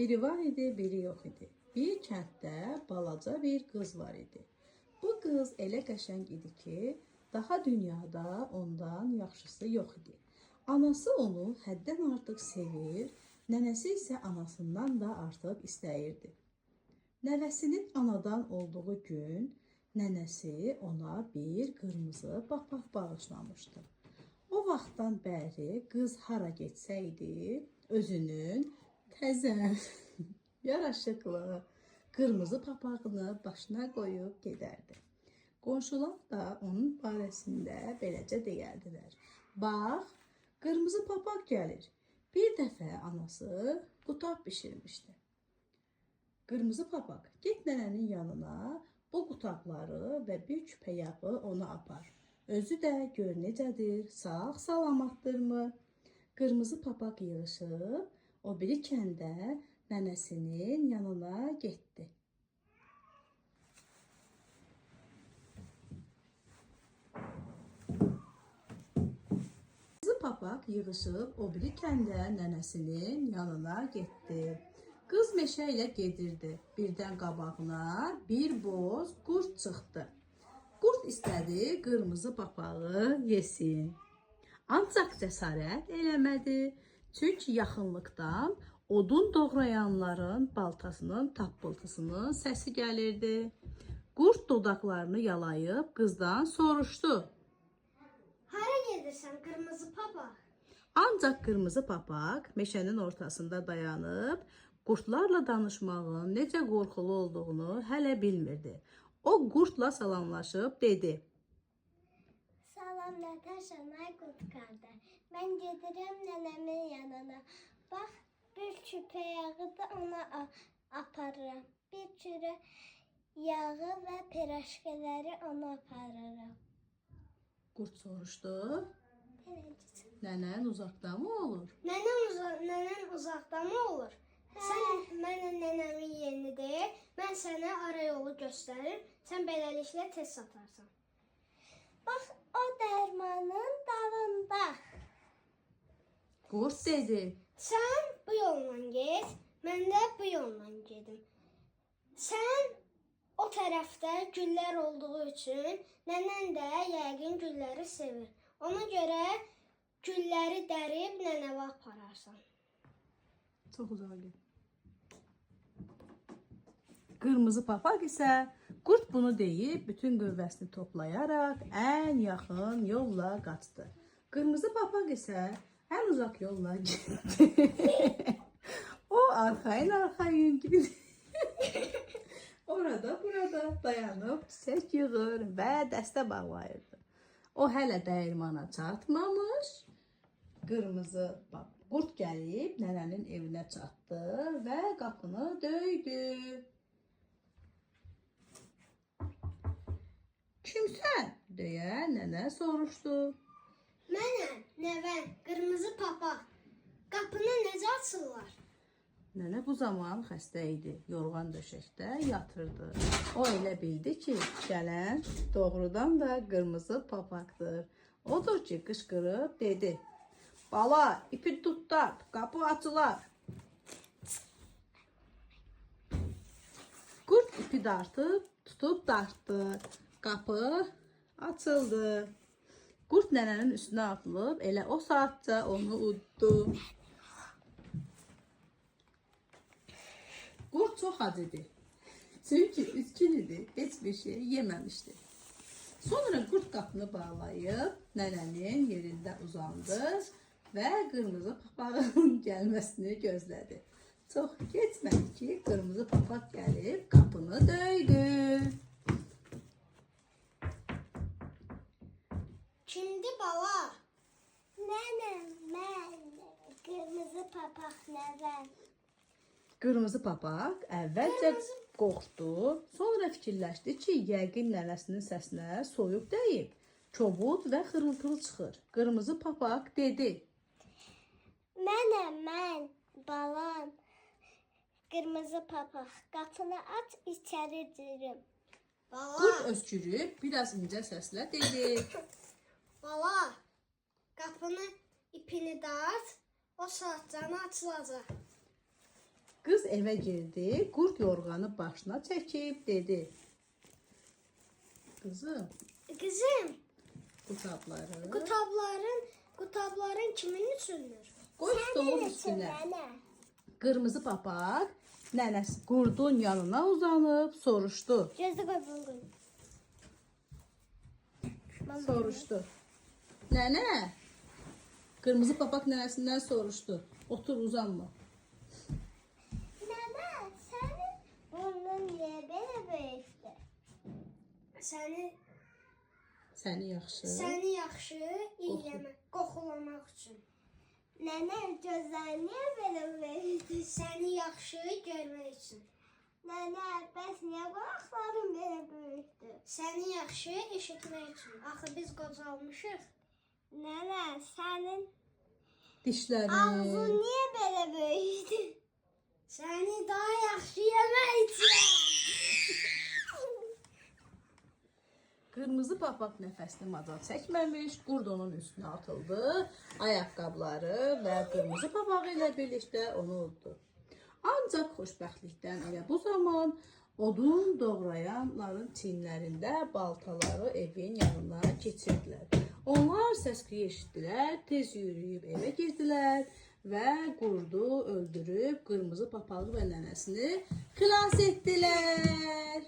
Biri var idi, biri yox idi. Bir kənddə balaca bir qız var idi. Bu qız elə qəşəng idi ki, daha dünyada ondan yaxşısı yox idi. Anası onu həddən artıq sevir, nənəsi isə anasından da artıq istəyirdi. Nəvəsinin anadan olduğu gün nənəsi ona bir qırmızı papaq bağışlamışdı. O vaxtdan bəri qız hara getsəydi, özünün təzə, yaraşıqlı, qırmızı papağını başına qoyub gedərdi. Qonşular da onun barəsində beləcə deyərdilər. Bax, qırmızı papaq gəlir. Bir dəfə anası qutab bişirmişdi. Qırmızı papaq, get nənənin yanına, bu qutabları və bir küpə yağı ona apar. Özü də gör necədir, sağ salamatdırmı? Qırmızı papaq yığışıb, o biri kəndə nənəsinin yanına getdi. Qırmızı papaq yığışıb, o biri kəndə nənəsinin yanına getdi. Qız meşə ilə gedirdi. Birdən qabağına bir boz qurd çıxdı. Qurd istədi qırmızı papağı yesin. Ancaq cəsarət eləmədi. Çünki yaxınlıqdan odun doğrayanların baltasının tappıltısının səsi gəlirdi. Qurd dodaqlarını yalayıb qızdan soruşdu. Hara gedirsən qırmızı papaq? Ancaq qırmızı papaq meşənin ortasında dayanıb qurdlarla danışmağın necə qorxulu olduğunu hələ bilmirdi. O qurdla salamlaşıb dedi. Salam Natasha, ay qurd qardaş. Mən gedirəm nənəmin yanına. Bax, bir küpə yağı da ona aparıram. Bir kürə yağı və pirajkaları ona aparıram. Qurd soruşdu. Nənən uzaqda mı olur? Nənəm uzaqda mı olur? Sən mənə nənəmin yerini deyil, mən sənə ara yolu göstərir, sən beləliklə tez satarsan. Bax, o dərmanın dalında. Qurd dedi. Sən bu yolla get, mən də bu yolla gedim. Sən o tərəfdə güllər olduğu üçün nənən də yəqin gülləri sevir. Ona görə gülləri dərib nənəvə apararsan. Çox uzağa get. Qırmızı papaq isə qurd bunu deyib bütün qüvvəsini toplayaraq ən yaxın yolla qaçdı. Qırmızı papaq isə ən uzaq yolla getdi. O arxayın gidir. Orada burada dayanıb çiçək yığır və dəstə bağlayırdı. O hələ dəyirmana çatmamış, qırmızı qurd gəlib nənənin evinə çatdı və qapını döydü. Kimsən? Deyə nənə soruşdu. Mənəm, nəvəm, qırmızı papaq. Qapını necə açırlar? Nənə bu zaman xəstə idi, yorğan döşəkdə yatırdı. O elə bildi ki, gələn doğrudan da qırmızı papaqdır. Odur ki, qışqırıb dedi. Bala, ipi tutart, qapı açılar. Qurd ipi tutub dartdı. Qapı açıldı. Qurd nənənin üstünə atılıb, elə o saatca onu uddu. Qurd çox ac idi. Çünki 3 gün idi, heç bir şey yeməmişdi. Sonra qurd qapını bağlayıb, nənənin yerində uzandı və qırmızı papağın gəlməsini gözlədi. Çox keçmədi ki, qırmızı papaq gəlib qapını döydü. Kimdi bala? Mənəm, mən. Qırmızı papaq nəvəm. Qırmızı papaq əvvəlcə qorxdu, sonra fikirləşdi ki, yəqin nənəsinin səsinə soyuq dəyib, kobud və xırıltılı çıxır. Qırmızı papaq dedi. Mənəm, mən, balam. Qırmızı papaq, qapını aç, içəri girim. Qurd öskürüb, biraz incə səslə dedi. Bala, qapını ipini dart, o saat canı açılacaq. Qız evə girdi, qurd yorğanı başına çəkib dedi. Qızım, Qızım, qutabları qutabların kimin üçündür? qoy stolun üstünə. Qırmızı papaq nənəsi qurdun yanına uzanıb soruşdu. Gözdə qoy bunu qoy. Soruşdu. Nənə, qırmızı papaq nənəsindən soruşdu. Otur, uzanma. Nənə, sənin burnun niyə belə böyükdür? Səni yaxşı. Səni yaxşı qoxulamaq üçün. Nənə, gözlərin niyə belə böyükdür? Səni yaxşı görmək üçün. Nənə, bəs niyə qulaqların belə böyükdür? Səni yaxşı eşitmək üçün. Axı biz qocalmışıq. Nənə, sənin Dişlərini. niyə belə böyükdür? Səni daha yaxşı yemək üçün. Qırmızı papaq nəfəsini macal çəkməmiş, qurd onun üstünə atıldı. Ayaqqabıları və qırmızı papağı ilə birlikdə onu uddu. Ancaq xoşbəxtlikdən elə bu zaman odun doğrayanların çiyinlərində baltaları evin yanına keçirdilər. Onlar səs-küy eşitdilər, tez yürüyüb evə girdilər və qurdu öldürüb qırmızı papağı və nənəsini xilas etdilər.